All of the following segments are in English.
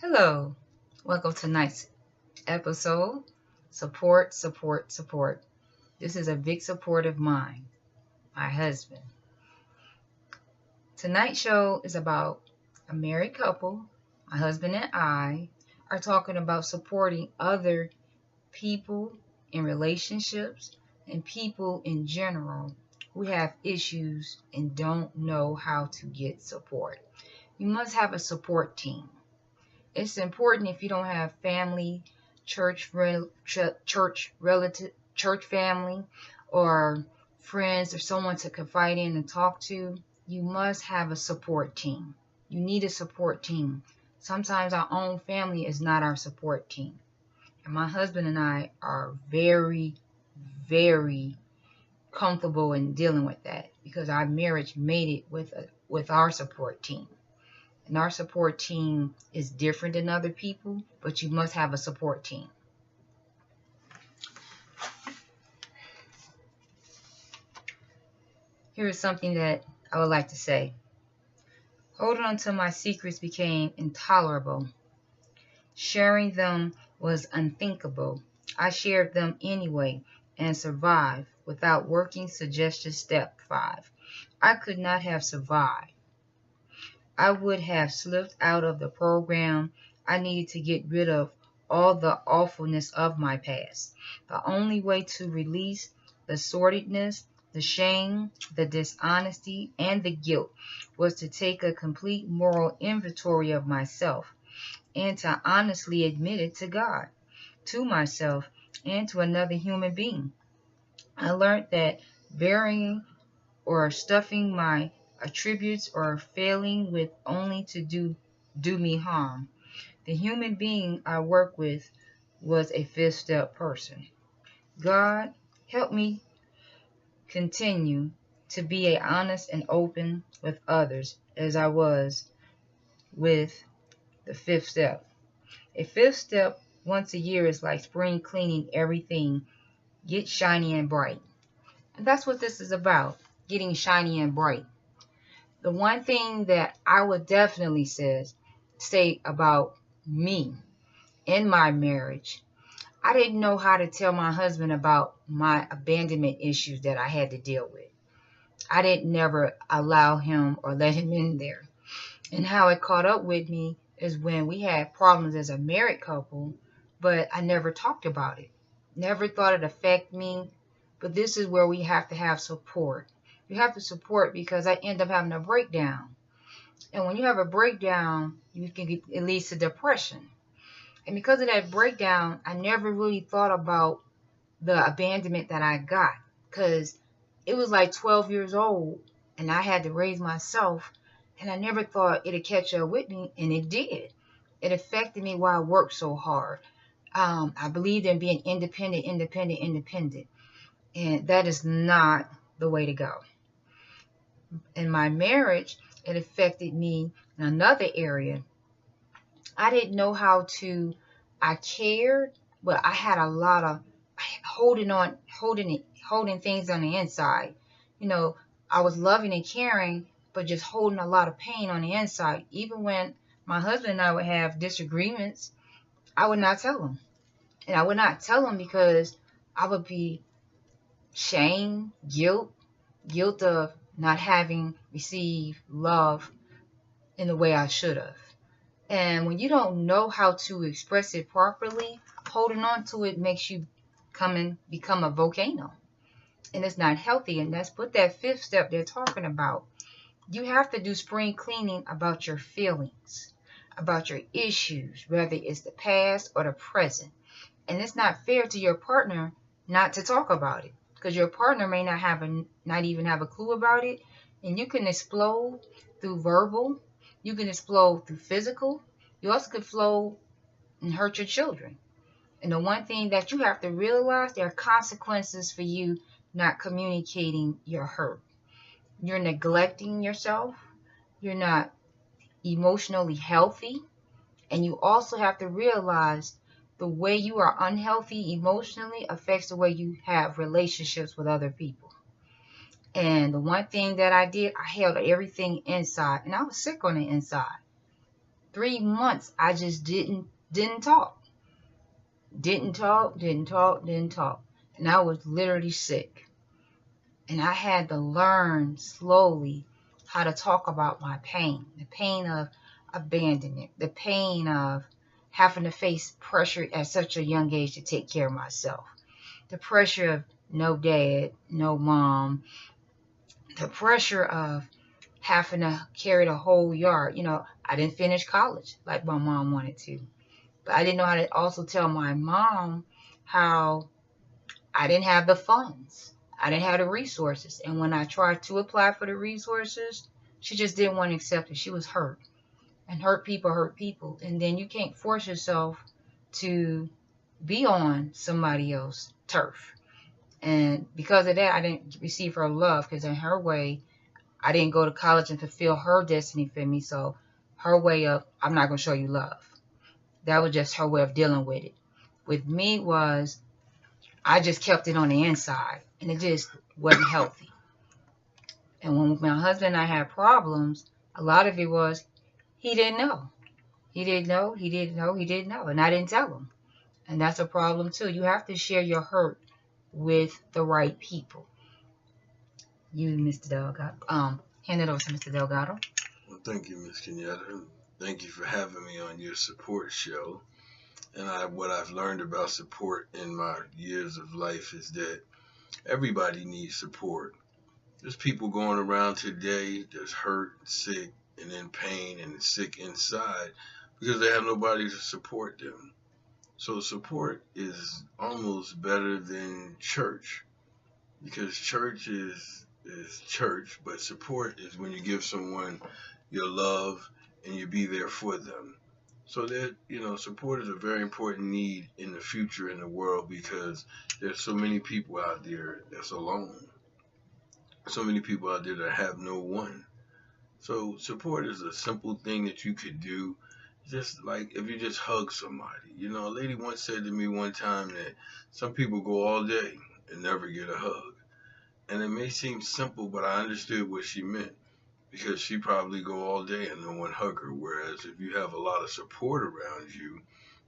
Hello, welcome to tonight's episode. Support, support, support. This is a big support of mine, my husband. Tonight's show is about a married couple. My husband and I are talking about supporting other people in relationships and people in general who have issues and don't know how to get support. You must have a support team. It's important if you don't have family, church relative, church family, or friends or someone to confide in and talk to. You must have a support team. You need a support team. Sometimes our own family is not our support team. And my husband and I are very, very comfortable in dealing with that because our marriage made it with our support team. And our support team is different than other people, but you must have a support team. Here is something that I would like to say. Holding on to my secrets became intolerable. Sharing them was unthinkable. I shared them anyway and survived without working suggestion step 5. I could not have survived. I would have slipped out of the program. I needed to get rid of all the awfulness of my past. The only way to release the sordidness, the shame, the dishonesty, and the guilt was to take a complete moral inventory of myself and to honestly admit it to God, to myself, and to another human being. I learned that burying or stuffing my attributes or failing with only to do me harm. The human being I work with was a fifth step person. God, help me continue to be honest and open with others as I was with the fifth step. A fifth step once a year is like spring cleaning everything, get shiny and bright. And that's what this is about, getting shiny and bright. The one thing that I would definitely say about me in my marriage, I didn't know how to tell my husband about my abandonment issues that I had to deal with. I didn't never allow him or let him in there. And how it caught up with me is when we had problems as a married couple, but I never talked about it. Never thought it affected me. But this is where we have to have support. You have to support because I end up having a breakdown. And when you have a breakdown, it leads to depression. And because of that breakdown, I never really thought about the abandonment that I got. Because it was like 12 years old and I had to raise myself. And I never thought it'd catch up with me. And it did. It affected me while I worked so hard. I believed in being independent. And that is not the way to go. In my marriage, it affected me in another area. I didn't know how to, I cared, but I had a lot of holding things on the inside. You know, I was loving and caring, but just holding a lot of pain on the inside. Even when my husband and I would have disagreements, I would not tell him. And I would not tell him because I would be shame, guilt of not having received love in the way I should have. And when you don't know how to express it properly, holding on to it makes you become a volcano. And it's not healthy. And that's what that fifth step they're talking about. You have to do spring cleaning about your feelings, about your issues, whether it's the past or the present. And it's not fair to your partner not to talk about it. Because your partner may not even have a clue about it. And you can explode through verbal. You can explode through physical. You also could explode and hurt your children. And the one thing that you have to realize, there are consequences for you not communicating your hurt. You're neglecting yourself. You're not emotionally healthy. And you also have to realize the way you are unhealthy emotionally affects the way you have relationships with other people. And the one thing that I did, I held everything inside. And I was sick on the inside. 3 months, I just didn't talk. Didn't talk. And I was literally sick. And I had to learn slowly how to talk about my pain. The pain of abandonment. The pain of having to face pressure at such a young age to take care of myself. The pressure of no dad, no mom. The pressure of having to carry the whole yard. You know, I didn't finish college like my mom wanted to. But I didn't know how to also tell my mom how I didn't have the funds. I didn't have the resources. And when I tried to apply for the resources, she just didn't want to accept it. She was hurt. And hurt people hurt people. And then you can't force yourself to be on somebody else's turf. And because of that, I didn't receive her love, because in her way, I didn't go to college and fulfill her destiny for me. So her way of, I'm not going to show you love. That was just her way of dealing with it. With me was, I just kept it on the inside, and it just wasn't healthy. And when my husband and I had problems, a lot of it was, he didn't know. He didn't know. And I didn't tell him. And that's a problem too. You have to share your hurt with the right people. You, Mr. Delgado. Hand it over to Mr. Delgado. Well, thank you, Ms. Kenyatta. Thank you for having me on your support show. And what I've learned about support in my years of life is that everybody needs support. There's people going around today that's hurt, sick, and in pain and sick inside because they have nobody to support them. So support is almost better than church, because church is church, but support is when you give someone your love and you be there for them. So that, support is a very important need in the future in the world, because there's so many people out there that's alone. So many people out there that have no one. So support is a simple thing that you could do. Just like if you just hug somebody. A lady once said to me one time that some people go all day and never get a hug. And it may seem simple, but I understood what she meant, because she probably go all day and no one hug her. Whereas if you have a lot of support around you,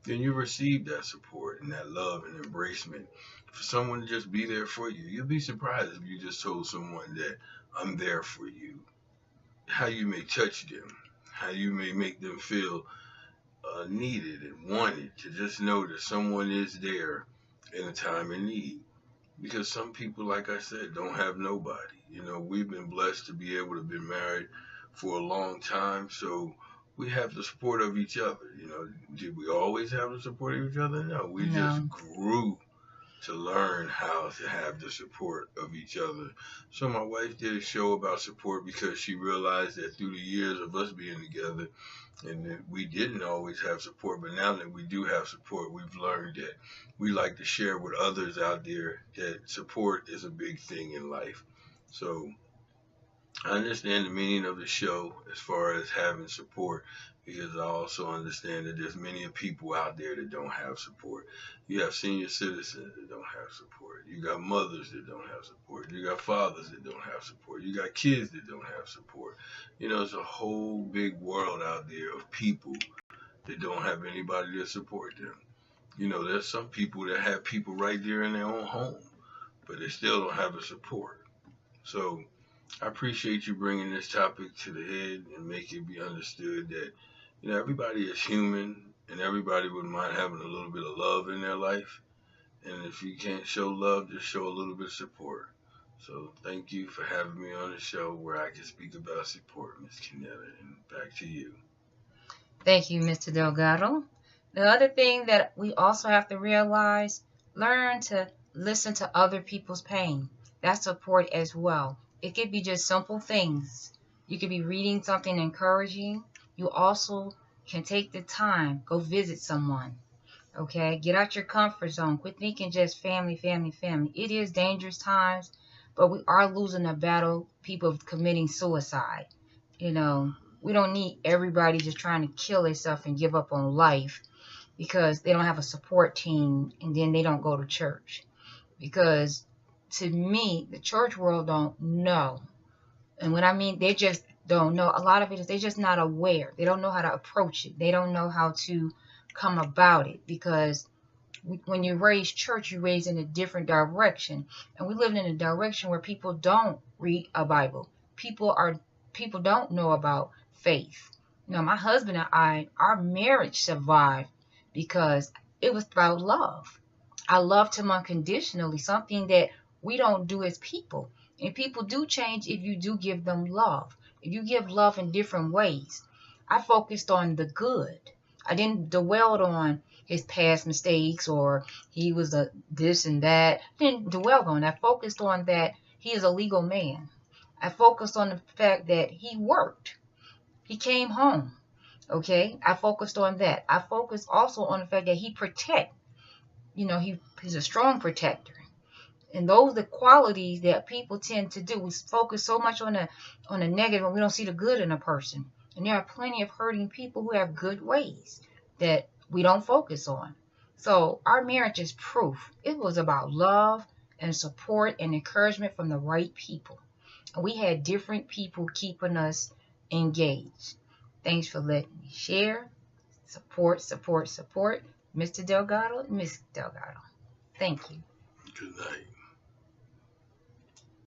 then you receive that support and that love and embracement for someone to just be there for you. You'll be surprised if you just told someone that I'm there for you. How you may touch them, how you may make them feel needed and wanted, to just know that someone is there in a time of need. Because some people, like I said, don't have nobody. We've been blessed to be able to be married for a long time, so we have the support of each other. Did we always have the support of each other? No, we just grew to learn how to have the support of each other. So my wife did a show about support because she realized that through the years of us being together, and that we didn't always have support, but now that we do have support, we've learned that we like to share with others out there that support is a big thing in life. So I understand the meaning of the show as far as having support, because I also understand that there's many people out there that don't have support. You have senior citizens that don't have support. You got mothers that don't have support. You got fathers that don't have support. You got kids that don't have support. It's a whole big world out there of people that don't have anybody to support them. There's some people that have people right there in their own home, but they still don't have the support. So I appreciate you bringing this topic to the head and make it be understood that, everybody is human, and everybody wouldn't mind having a little bit of love in their life. And if you can't show love, just show a little bit of support. So thank you for having me on the show where I can speak about support, Ms. Kenyatta, and back to you. Thank you, Mr. Delgado. The other thing that we also have to realize, learn to listen to other people's pain. That's support as well. It could be just simple things. You could be reading something encouraging. You also can take the time, go visit someone. Okay? Get out your comfort zone. Quit thinking just family. It is dangerous times, but we are losing a battle. People committing suicide. We don't need everybody just trying to kill themselves and give up on life because they don't have a support team, and then they don't go to church. Because to me, the church world don't know. And when I mean, they just don't know. A lot of it is they're just not aware. They don't know how to approach it. They don't know how to come about it, because when you raise church, you raise in a different direction, and we live in a direction where people don't read a Bible. People don't know about faith. You know, my husband and I, our marriage survived because it was about love. I loved him unconditionally, something that we don't do as people. And people do change if you do give them love. If you give love in different ways. I focused on the good. I didn't dwell on his past mistakes or he was a this and that. I didn't dwell on. I focused on that he is a legal man. I focused on the fact that he worked. He came home. Okay? I focused on that. I focused also on the fact that he protect. You know, he's a strong protector. And those are the qualities that people tend to do. We focus so much on the negative and we don't see the good in a person. And there are plenty of hurting people who have good ways that we don't focus on. So our marriage is proof. It was about love and support and encouragement from the right people. And we had different people keeping us engaged. Thanks for letting me share. Support, support, support. Mr. Delgado and Miss Delgado. Thank you. Good night.